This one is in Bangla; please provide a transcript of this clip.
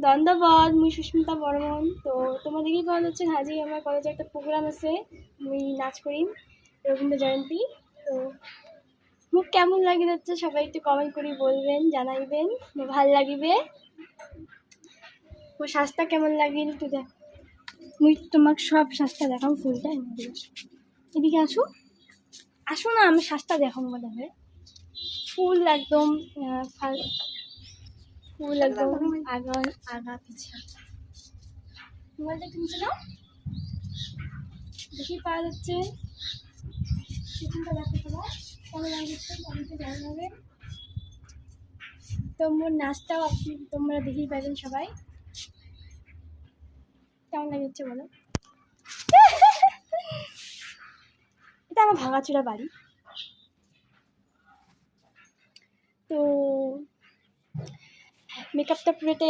ধন্যবাদ। মুই সুস্মিতা বর্মন। তো তোমরা দেখেই পাওয়া যাচ্ছে আজকে আমার কলেজে একটা প্রোগ্রাম আছে, মুই নাচ করিম রবীন্দ্র জয়ন্তী। তো মুখ কেমন লাগে যাচ্ছে সবাই একটু কমেন্ট করে বলবেন, জানাইবেন ভাল লাগিবে। ও শ্বাসটা কেমন লাগিল একটু দেখ, মুই তোমাকে সব শ্বাসটা দেখাম ফুলটা। এদিকে আসো, আসো না, আমি শ্বাসটা দেখাম মনে হয়। ফুল একদম ফুল একদম আগা আগা পিছা। মোবাইলটা কিনছে না, দেখেই পাওয়া যাচ্ছে। সেখানটা দেখো সবাই কেমন লাগছে কমেন্টে জানাবে। তো মোর নাচটাও আপনি তোমরা দেখেই পাবেন সবাই কেমন লাগছে বলো। এটা আমার ভাঙাচোরা বাড়ি। তো মেকআপটা পুরোটাই